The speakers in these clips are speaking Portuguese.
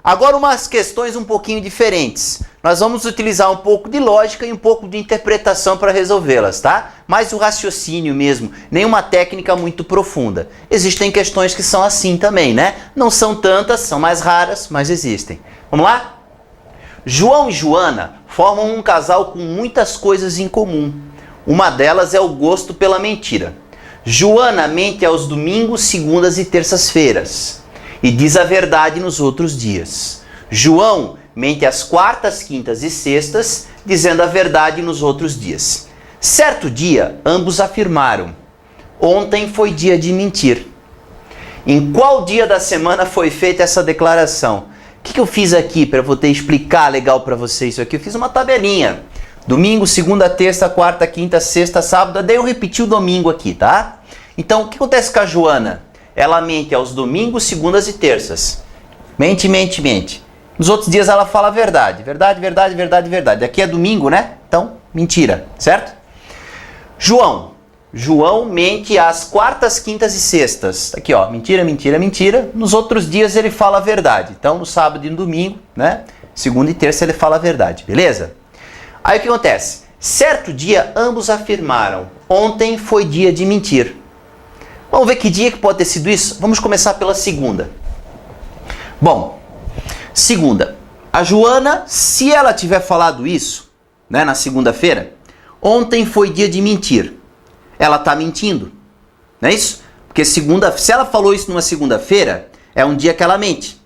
Agora umas questões um pouquinho diferentes. Nós vamos utilizar um pouco de lógica e um pouco de interpretação para resolvê-las, tá? Mais o raciocínio mesmo, nenhuma técnica muito profunda. Existem questões que são assim também, né? Não são tantas, são mais raras, mas existem. Vamos lá? João e Joana formam um casal com muitas coisas em comum. Uma delas é o gosto pela mentira. Joana mente aos domingos, segundas e terças-feiras e diz a verdade nos outros dias. João mente às quartas, quintas e sextas, dizendo a verdade nos outros dias. Certo dia, ambos afirmaram: ontem foi dia de mentir. Em qual dia da semana foi feita essa declaração? O que eu fiz aqui para poder explicar legal para vocês isso aqui? Eu fiz uma tabelinha. Domingo, segunda, terça, quarta, quinta, sexta, sábado. Daí eu repeti o domingo aqui, tá? Então, o que acontece com a Joana? Ela mente aos domingos, segundas e terças. Mente, mente, mente. Nos outros dias ela fala a verdade. Verdade, verdade, verdade, verdade. Aqui é domingo, né? Então, mentira, certo? João mente às quartas, quintas e sextas. Aqui, ó, mentira, mentira, mentira. Nos outros dias ele fala a verdade. Então, no sábado e no domingo, né? Segunda e terça ele fala a verdade, beleza? Aí o que acontece? Certo dia, ambos afirmaram: ontem foi dia de mentir. Vamos ver que dia que pode ter sido isso? Vamos começar pela segunda. Bom, segunda. A Joana, se ela tiver falado isso, né, na segunda-feira, ontem foi dia de mentir. Ela está mentindo, não é isso? Porque se ela falou isso numa segunda-feira, é um dia que ela mente.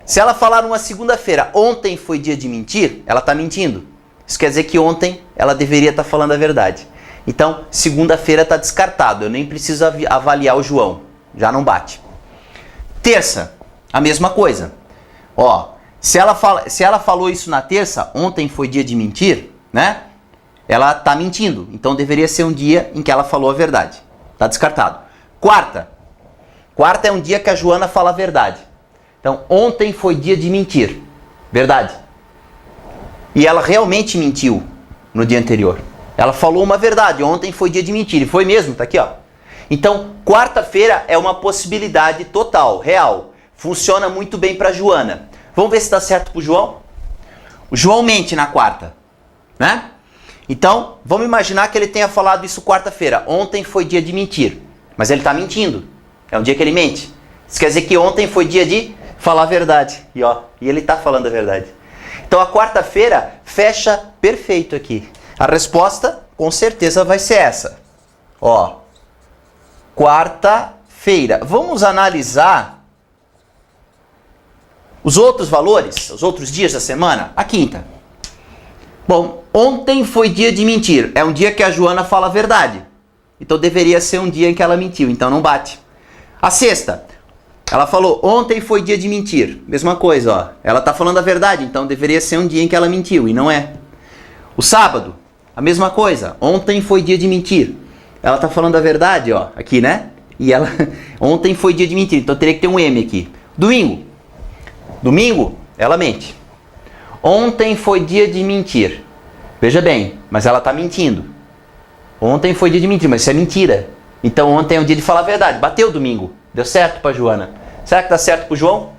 Se ela falar numa segunda-feira, ontem foi dia de mentir, ela está mentindo. Isso quer dizer que ontem ela deveria estar falando a verdade. Então, segunda-feira está descartado. Eu nem preciso avaliar o João. Já não bate. Terça, a mesma coisa. Ó, se ela falou isso na terça, ontem foi dia de mentir, né? Ela está mentindo. Então, deveria ser um dia em que ela falou a verdade. Está descartado. Quarta. Quarta é um dia que a Joana fala a verdade. Então, ontem foi dia de mentir. Verdade. E ela realmente mentiu no dia anterior. Ela falou uma verdade. Ontem foi dia de mentir. E foi mesmo, tá aqui, ó. Então, quarta-feira é uma possibilidade total, real. Funciona muito bem para Joana. Vamos ver se dá certo pro João? O João mente na quarta, né? Então, vamos imaginar que ele tenha falado isso quarta-feira. Ontem foi dia de mentir. Mas ele está mentindo. É um dia que ele mente. Isso quer dizer que ontem foi dia de falar a verdade. E ele está falando a verdade. Então a quarta-feira fecha perfeito aqui. A resposta com certeza vai ser essa. Ó, quarta-feira. Vamos analisar os outros valores, os outros dias da semana? A quinta. Bom, ontem foi dia de mentir. É um dia que a Joana fala a verdade. Então deveria ser um dia em que ela mentiu. Então não bate. A sexta. Ela falou, ontem foi dia de mentir. Mesma coisa, ó. Ela tá falando a verdade, então deveria ser um dia em que ela mentiu, e não é. O sábado, a mesma coisa. Ontem foi dia de mentir. Ela tá falando a verdade, ó. Aqui, né? E ela... ontem foi dia de mentir, então teria que ter um M aqui. Domingo. Domingo, ela mente. Ontem foi dia de mentir. Veja bem, mas ela tá mentindo. Ontem foi dia de mentir, mas isso é mentira. Então ontem é um dia de falar a verdade. Bateu domingo. Deu certo para Joana. Será que dá certo para o João?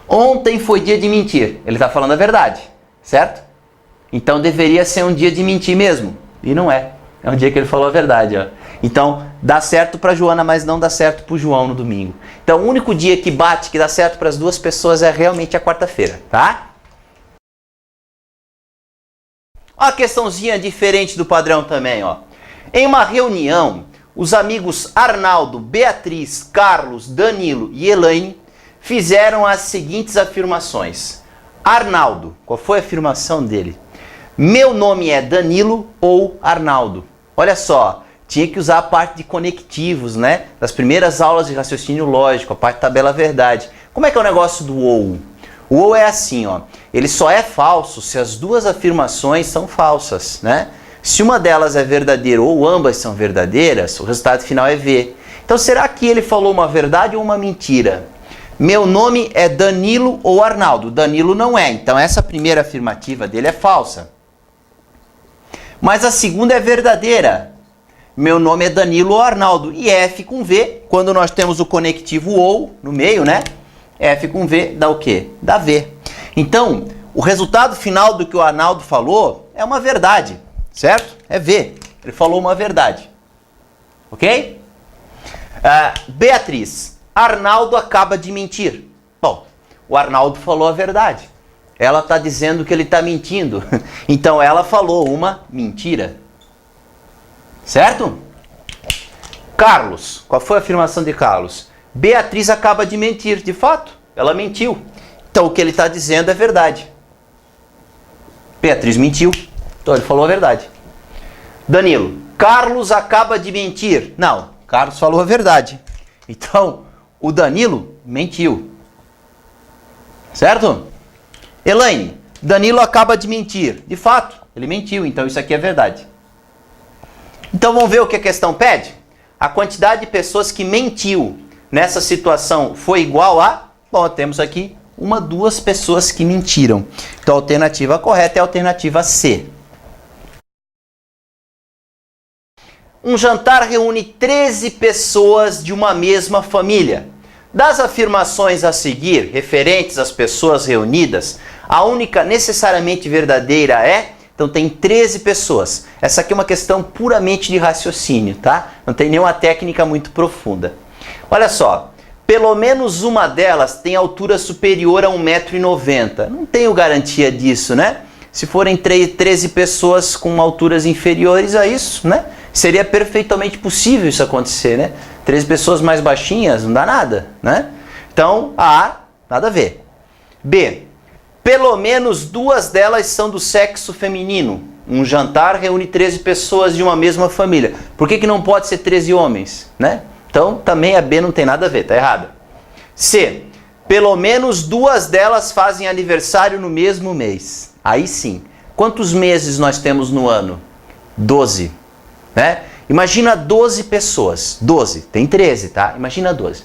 Ontem foi dia de mentir. Ele está falando a verdade, certo? Então deveria ser um dia de mentir mesmo. E não é. É um dia que ele falou a verdade, ó. Então dá certo para Joana, mas não dá certo para o João no domingo. Então o único dia que bate, que dá certo para as duas pessoas é realmente a quarta-feira, tá? Ó, a questãozinha diferente do padrão também, ó. Em uma reunião, os amigos Arnaldo, Beatriz, Carlos, Danilo e Elaine fizeram as seguintes afirmações. Arnaldo, qual foi a afirmação dele? Meu nome é Danilo ou Arnaldo. Olha só, tinha que usar a parte de conectivos, né? Das primeiras aulas de raciocínio lógico, a parte de tabela verdade. Como é que é o negócio do ou? O ou é assim, ó. Ele só é falso se as duas afirmações são falsas, né? Se uma delas é verdadeira ou ambas são verdadeiras, o resultado final é V. Então será que ele falou uma verdade ou uma mentira? Meu nome é Danilo ou Arnaldo. Danilo não é, então essa primeira afirmativa dele é falsa. Mas a segunda é verdadeira. Meu nome é Danilo ou Arnaldo. E F com V, quando nós temos o conectivo ou no meio, né? F com V dá o quê? Dá V. Então, o resultado final do que o Arnaldo falou é uma verdade, certo? É V. Ele falou uma verdade. Ok? Beatriz, Arnaldo acaba de mentir. Bom, o Arnaldo falou a verdade. Ela está dizendo que ele está mentindo. Então, ela falou uma mentira. Certo? Carlos, qual foi a afirmação de Carlos? Beatriz acaba de mentir. De fato, ela mentiu. Então, o que ele está dizendo é verdade. Beatriz mentiu. Então, ele falou a verdade. Danilo, Carlos acaba de mentir. Não, Carlos falou a verdade. Então, o Danilo mentiu. Certo? Elaine, Danilo acaba de mentir. De fato, ele mentiu. Então, isso aqui é verdade. Então, vamos ver o que a questão pede? A quantidade de pessoas que mentiu nessa situação foi igual a... Bom, temos aqui duas pessoas que mentiram. Então, a alternativa correta é a alternativa C. Um jantar reúne 13 pessoas de uma mesma família. Das afirmações a seguir, referentes às pessoas reunidas, a única necessariamente verdadeira é... Então, tem 13 pessoas. Essa aqui é uma questão puramente de raciocínio, tá? Não tem nenhuma técnica muito profunda. Olha só, pelo menos uma delas tem altura superior a 1,90 m. Não tenho garantia disso, né? Se forem 13 pessoas com alturas inferiores a isso, né? Seria perfeitamente possível isso acontecer, né? 13 pessoas mais baixinhas, não dá nada, né? Então, A, nada a ver. B, pelo menos duas delas são do sexo feminino. Um jantar reúne 13 pessoas de uma mesma família. Por que não pode ser 13 homens, né? Então, também a B não tem nada a ver, tá errado. C, pelo menos duas delas fazem aniversário no mesmo mês. Aí sim. Quantos meses nós temos no ano? 12, né? Imagina 12 pessoas. 12, tem 13, tá? Imagina 12.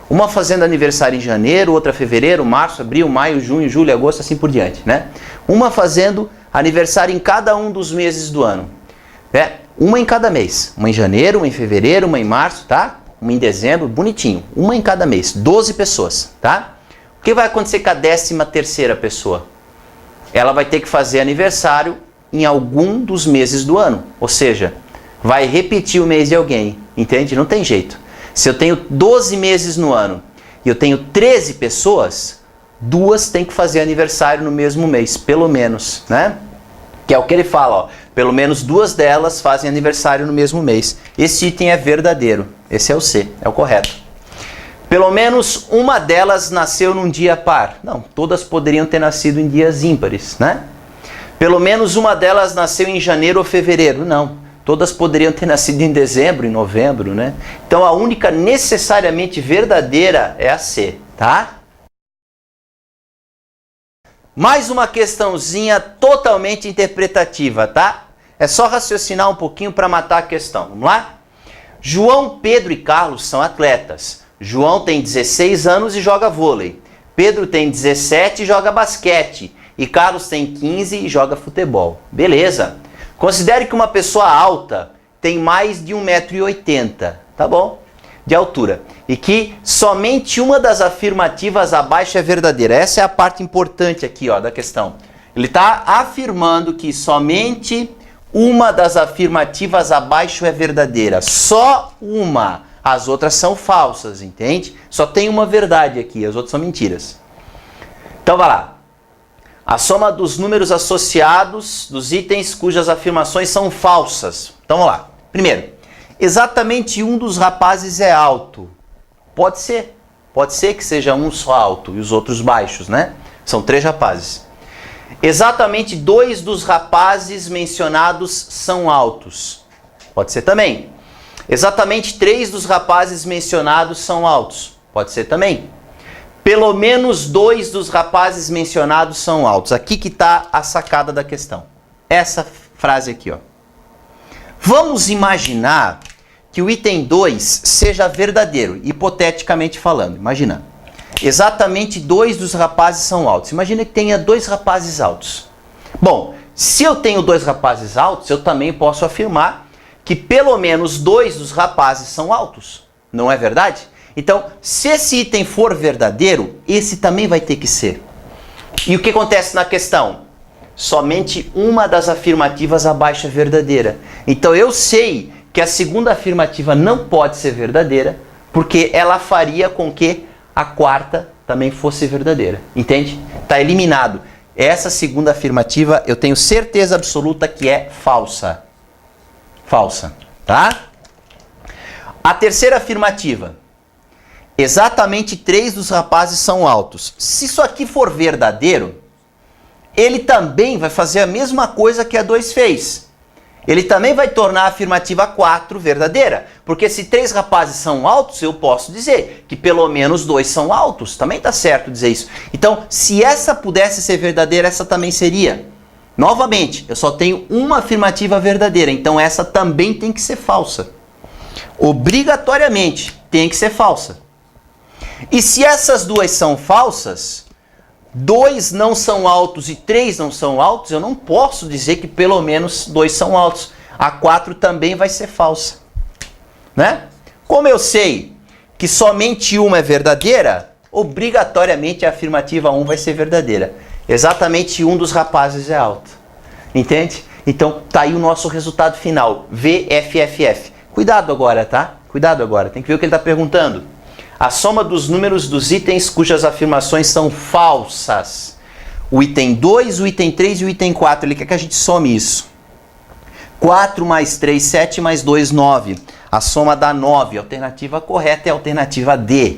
Uma fazendo aniversário em janeiro, outra fevereiro, março, abril, maio, junho, julho, agosto, assim por diante, né? Uma fazendo aniversário em cada um dos meses do ano. Né? Uma em cada mês. Uma em janeiro, uma em fevereiro, uma em março, tá? Uma em dezembro, bonitinho. Uma em cada mês. 12 pessoas, tá? O que vai acontecer com a 13ª pessoa? Ela vai ter que fazer aniversário em algum dos meses do ano. Ou seja, vai repetir o mês de alguém. Entende? Não tem jeito. Se eu tenho 12 meses no ano e eu tenho 13 pessoas, duas têm que fazer aniversário no mesmo mês, pelo menos, né? Que é o que ele fala, ó. Pelo menos duas delas fazem aniversário no mesmo mês. Esse item é verdadeiro. Esse é o C, é o correto. Pelo menos uma delas nasceu num dia par. Não, todas poderiam ter nascido em dias ímpares, né? Pelo menos uma delas nasceu em janeiro ou fevereiro. Não. Todas poderiam ter nascido em dezembro, em novembro, né? Então, a única necessariamente verdadeira é a C, tá? Mais uma questãozinha totalmente interpretativa, tá? É só raciocinar um pouquinho para matar a questão. Vamos lá? João, Pedro e Carlos são atletas. João tem 16 anos e joga vôlei. Pedro tem 17 e joga basquete. E Carlos tem 15 e joga futebol. Beleza. Considere que uma pessoa alta tem mais de 1,80 m, tá bom? De altura. E que somente uma das afirmativas abaixo é verdadeira. Essa é a parte importante aqui, ó, da questão. Ele está afirmando que somente uma das afirmativas abaixo é verdadeira. Só uma. As outras são falsas, entende? Só tem uma verdade aqui, as outras são mentiras. Então vai lá. A soma dos números associados dos itens cujas afirmações são falsas. Então vamos lá. Primeiro, exatamente um dos rapazes é alto. Pode ser. Pode ser que seja um só alto e os outros baixos, né? São 3 rapazes. Exatamente 2 dos rapazes mencionados são altos. Pode ser também. Exatamente 3 dos rapazes mencionados são altos. Pode ser também. Pelo menos 2 dos rapazes mencionados são altos. Aqui que está a sacada da questão. Essa frase aqui, ó. Vamos imaginar que o item 2 seja verdadeiro, hipoteticamente falando. Imagina. Exatamente 2 dos rapazes são altos. Imagina que tenha 2 rapazes altos. Bom, se eu tenho 2 rapazes altos, eu também posso afirmar que pelo menos 2 dos rapazes são altos. Não é verdade? Então, se esse item for verdadeiro, esse também vai ter que ser. E o que acontece na questão? Somente uma das afirmativas abaixo é verdadeira. Então eu sei que a segunda afirmativa não pode ser verdadeira, porque ela faria com que a quarta também fosse verdadeira. Entende? Está eliminado. Essa segunda afirmativa eu tenho certeza absoluta que é falsa. Falsa, tá? A terceira afirmativa. Exatamente 3 dos rapazes são altos. Se isso aqui for verdadeiro, ele também vai fazer a mesma coisa que a 2 fez. Ele também vai tornar a afirmativa 4 verdadeira. Porque se 3 rapazes são altos, eu posso dizer que pelo menos 2 são altos. Também está certo dizer isso. Então, se essa pudesse ser verdadeira, essa também seria. Novamente, eu só tenho uma afirmativa verdadeira. Então, essa também tem que ser falsa. Obrigatoriamente, tem que ser falsa. E se essas duas são falsas, 2 não são altos e 3 não são altos, eu não posso dizer que pelo menos 2 são altos. A 4 também vai ser falsa. Né? Como eu sei que somente uma é verdadeira, obrigatoriamente a afirmativa 1 vai ser verdadeira. Exatamente um dos rapazes é alto. Entende? Então tá aí o nosso resultado final. VFFF. Cuidado agora, tá? Cuidado agora. Tem que ver o que ele está perguntando. A soma dos números dos itens cujas afirmações são falsas. O item 2, o item 3 e o item 4. Ele quer que a gente some isso. 4 mais 3, 7 mais 2, 9. A soma dá 9. A alternativa correta é a alternativa D.